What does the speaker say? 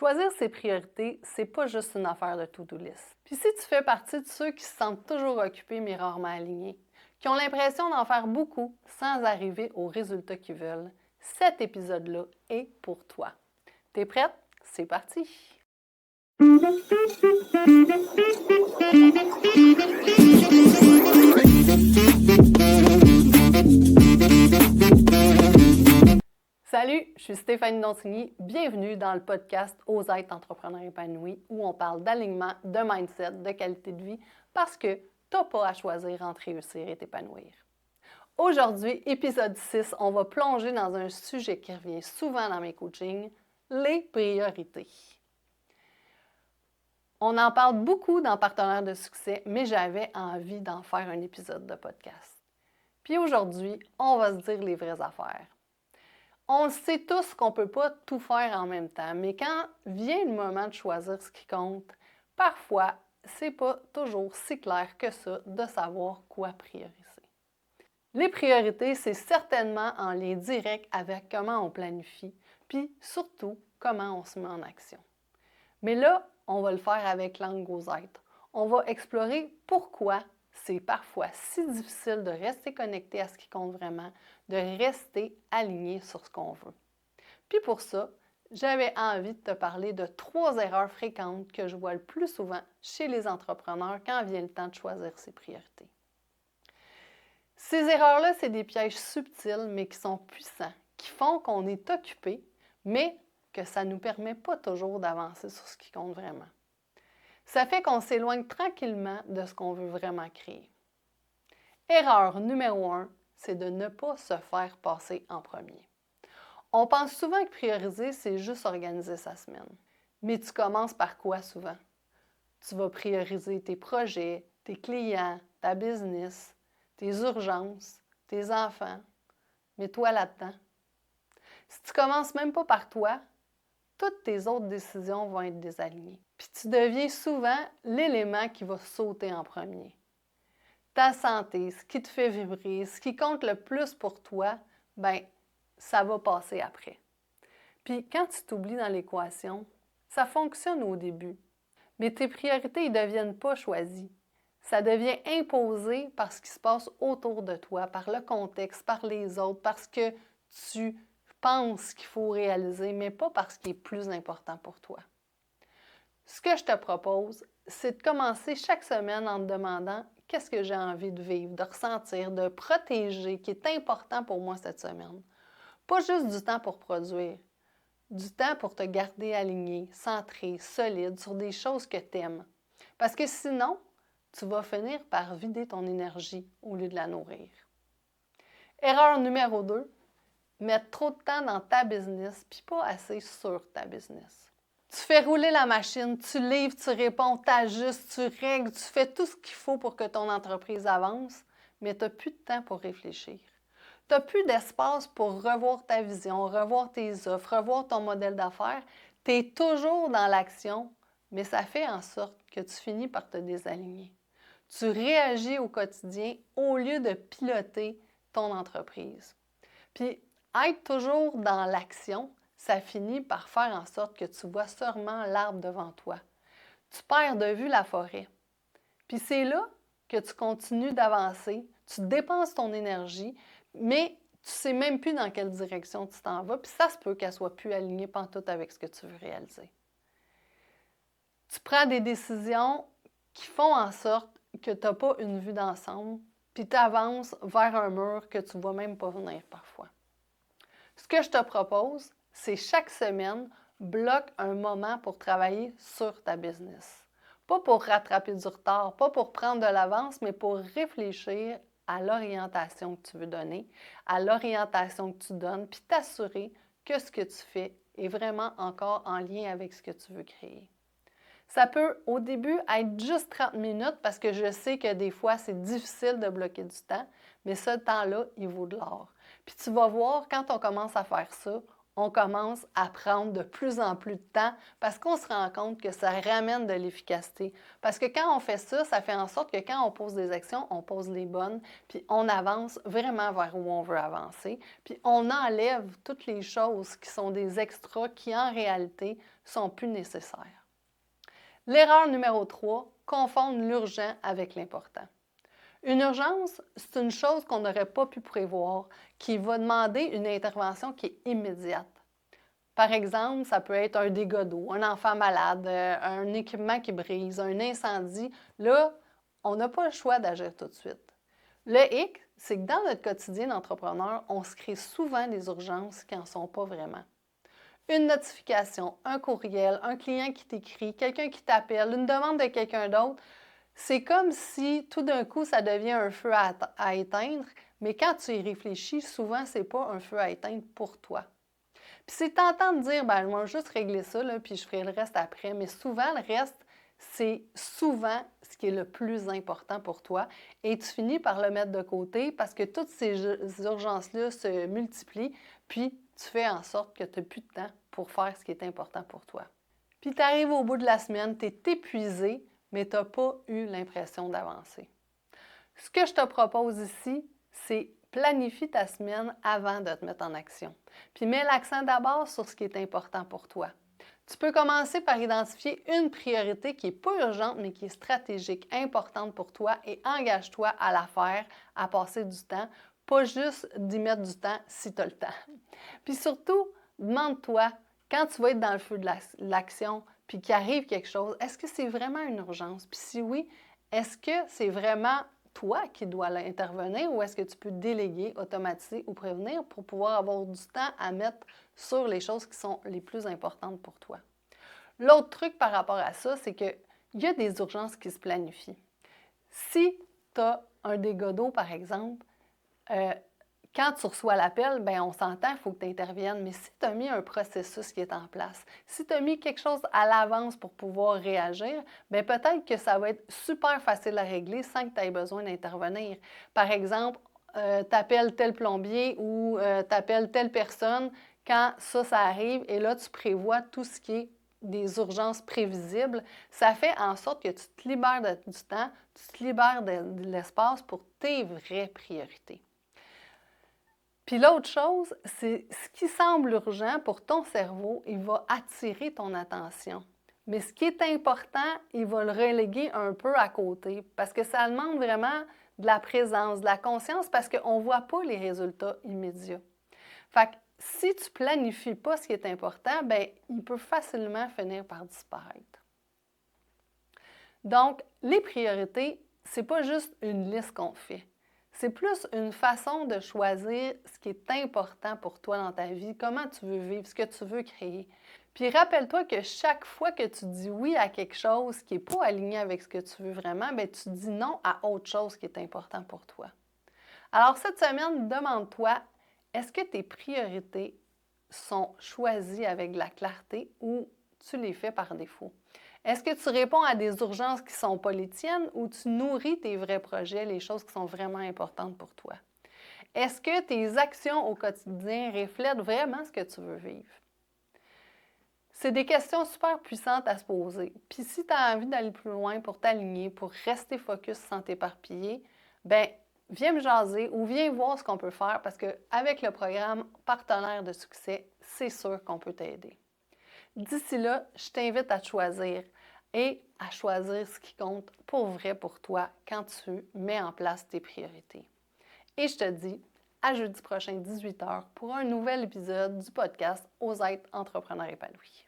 Choisir ses priorités, c'est pas juste une affaire de to-do list. Puis si tu fais partie de ceux qui se sentent toujours occupés mais rarement alignés, qui ont l'impression d'en faire beaucoup sans arriver aux résultats qu'ils veulent, cet épisode-là est pour toi. T'es prête? C'est parti! Salut, je suis Stéphanie Dontigny. Bienvenue dans le podcast Ose être entrepreneur épanoui où on parle d'alignement, de mindset, de qualité de vie parce que tu n'as pas à choisir entre réussir et t'épanouir. Aujourd'hui, épisode 6, on va plonger dans un sujet qui revient souvent dans mes coachings, les priorités. On en parle beaucoup dans Partenaires de succès, mais j'avais envie d'en faire un épisode de podcast. Puis aujourd'hui, on va se dire les vraies affaires. On sait tous qu'on ne peut pas tout faire en même temps, mais quand vient le moment de choisir ce qui compte, parfois, c'est pas toujours si clair que ça de savoir quoi prioriser. Les priorités, c'est certainement en lien direct avec comment on planifie, puis surtout comment on se met en action. Mais là, on va le faire avec l'angle Ose être. On va explorer pourquoi c'est parfois si difficile de rester connecté à ce qui compte vraiment, de rester aligné sur ce qu'on veut. Puis pour ça, j'avais envie de te parler de 3 erreurs fréquentes que je vois le plus souvent chez les entrepreneurs quand vient le temps de choisir ses priorités. Ces erreurs-là, c'est des pièges subtils, mais qui sont puissants, qui font qu'on est occupé, mais que ça ne nous permet pas toujours d'avancer sur ce qui compte vraiment. Ça fait qu'on s'éloigne tranquillement de ce qu'on veut vraiment créer. Erreur numéro 1, c'est de ne pas se faire passer en premier. On pense souvent que prioriser, c'est juste organiser sa semaine. Mais tu commences par quoi souvent? Tu vas prioriser tes projets, tes clients, ta business, tes urgences, tes enfants. Mets-toi là-dedans. Si tu commences même pas par toi, toutes tes autres décisions vont être désalignées. Puis tu deviens souvent l'élément qui va sauter en premier. Ta santé, ce qui te fait vibrer, ce qui compte le plus pour toi, ça va passer après. Puis quand tu t'oublies dans l'équation, ça fonctionne au début, mais tes priorités ne deviennent pas choisies. Ça devient imposé par ce qui se passe autour de toi, par le contexte, par les autres, parce que tu penses qu'il faut réaliser, mais pas parce qu'il est plus important pour toi. Ce que je te propose, c'est de commencer chaque semaine en te demandant qu'est-ce que j'ai envie de vivre, de ressentir, de protéger, qui est important pour moi cette semaine. Pas juste du temps pour produire, du temps pour te garder aligné, centré, solide sur des choses que tu aimes. Parce que sinon, tu vas finir par vider ton énergie au lieu de la nourrir. Erreur numéro 2, mettre trop de temps dans ta business puis pas assez sur ta business. Tu fais rouler la machine, tu livres, tu réponds, tu ajustes, tu règles, tu fais tout ce qu'il faut pour que ton entreprise avance, mais tu n'as plus de temps pour réfléchir. Tu n'as plus d'espace pour revoir ta vision, revoir tes offres, revoir ton modèle d'affaires. Tu es toujours dans l'action, mais ça fait en sorte que tu finis par te désaligner. Tu réagis au quotidien au lieu de piloter ton entreprise. Puis, être toujours dans l'action, ça finit par faire en sorte que tu vois seulement l'arbre devant toi. Tu perds de vue la forêt. Puis c'est là que tu continues d'avancer, tu dépenses ton énergie, mais tu ne sais même plus dans quelle direction tu t'en vas, puis ça se peut qu'elle ne soit plus alignée pantoute avec ce que tu veux réaliser. Tu prends des décisions qui font en sorte que tu n'as pas une vue d'ensemble, puis tu avances vers un mur que tu ne vois même pas venir parfois. Ce que je te propose, c'est chaque semaine, bloque un moment pour travailler sur ta business. Pas pour rattraper du retard, pas pour prendre de l'avance, mais pour réfléchir à l'orientation que tu veux donner, à l'orientation que tu donnes, puis t'assurer que ce que tu fais est vraiment encore en lien avec ce que tu veux créer. Ça peut, au début, être juste 30 minutes parce que je sais que des fois, c'est difficile de bloquer du temps, mais ce temps-là, il vaut de l'or. Puis tu vas voir, quand on commence à faire ça, on commence à prendre de plus en plus de temps parce qu'on se rend compte que ça ramène de l'efficacité. Parce que quand on fait ça, ça fait en sorte que quand on pose des actions, on pose les bonnes, puis on avance vraiment vers où on veut avancer, puis on enlève toutes les choses qui sont des extras qui, en réalité, sont plus nécessaires. L'erreur numéro 3, confondre l'urgent avec l'important. Une urgence, c'est une chose qu'on n'aurait pas pu prévoir, qui va demander une intervention qui est immédiate. Par exemple, ça peut être un dégât d'eau, un enfant malade, un équipement qui brise, un incendie. Là, on n'a pas le choix d'agir tout de suite. Le hic, c'est que dans notre quotidien d'entrepreneur, on se crée souvent des urgences qui n'en sont pas vraiment. Une notification, un courriel, un client qui t'écrit, quelqu'un qui t'appelle, une demande de quelqu'un d'autre, c'est comme si tout d'un coup, ça devient un feu à éteindre, mais quand tu y réfléchis, souvent, ce n'est pas un feu à éteindre pour toi. Puis c'est tentant de dire, ben, je vais juste régler ça, là, puis je ferai le reste après, mais souvent, le reste, c'est souvent ce qui est le plus important pour toi et tu finis par le mettre de côté parce que toutes ces urgences-là se multiplient, puis tu fais en sorte que tu n'as plus de temps pour faire ce qui est important pour toi. Puis tu arrives au bout de la semaine, tu es épuisé, mais tu n'as pas eu l'impression d'avancer. Ce que je te propose ici, c'est planifie ta semaine avant de te mettre en action. Puis mets l'accent d'abord sur ce qui est important pour toi. Tu peux commencer par identifier une priorité qui n'est pas urgente, mais qui est stratégique, importante pour toi et engage-toi à la faire, à passer du temps, pas juste d'y mettre du temps si tu as le temps. Puis surtout, demande-toi, quand tu vas être dans le feu de l'action, puis qu'il arrive quelque chose, est-ce que c'est vraiment une urgence? Puis si oui, est-ce que c'est vraiment toi qui dois intervenir ou est-ce que tu peux déléguer, automatiser ou prévenir pour pouvoir avoir du temps à mettre sur les choses qui sont les plus importantes pour toi? L'autre truc par rapport à ça, c'est qu'il y a des urgences qui se planifient. Si tu as un dégât d'eau, par exemple, quand tu reçois l'appel, bien, on s'entend, il faut que tu interviennes, mais si tu as mis un processus qui est en place, si tu as mis quelque chose à l'avance pour pouvoir réagir, bien, peut-être que ça va être super facile à régler sans que tu aies besoin d'intervenir. Par exemple, tu appelles tel plombier ou tu appelles telle personne quand ça arrive et là, tu prévois tout ce qui est des urgences prévisibles. Ça fait en sorte que tu te libères du temps, tu te libères de l'espace pour tes vraies priorités. Puis l'autre chose, c'est ce qui semble urgent pour ton cerveau, il va attirer ton attention. Mais ce qui est important, il va le reléguer un peu à côté parce que ça demande vraiment de la présence, de la conscience parce qu'on ne voit pas les résultats immédiats. Fait que si tu ne planifies pas ce qui est important, bien, il peut facilement finir par disparaître. Donc, les priorités, ce n'est pas juste une liste qu'on fait. C'est plus une façon de choisir ce qui est important pour toi dans ta vie, comment tu veux vivre, ce que tu veux créer. Puis rappelle-toi que chaque fois que tu dis oui à quelque chose qui n'est pas aligné avec ce que tu veux vraiment, bien, tu dis non à autre chose qui est important pour toi. Alors cette semaine, demande-toi, est-ce que tes priorités sont choisies avec de la clarté ou tu les fais par défaut? Est-ce que tu réponds à des urgences qui ne sont pas les tiennes ou tu nourris tes vrais projets, les choses qui sont vraiment importantes pour toi? Est-ce que tes actions au quotidien reflètent vraiment ce que tu veux vivre? C'est des questions super puissantes à se poser. Puis si tu as envie d'aller plus loin pour t'aligner, pour rester focus sans t'éparpiller, bien, viens me jaser ou viens voir ce qu'on peut faire parce qu'avec le programme Partenaire de succès, c'est sûr qu'on peut t'aider. D'ici là, je t'invite à te choisir et à choisir ce qui compte pour vrai pour toi quand tu mets en place tes priorités. Et je te dis à jeudi prochain 18h pour un nouvel épisode du podcast Ose être entrepreneur épanoui.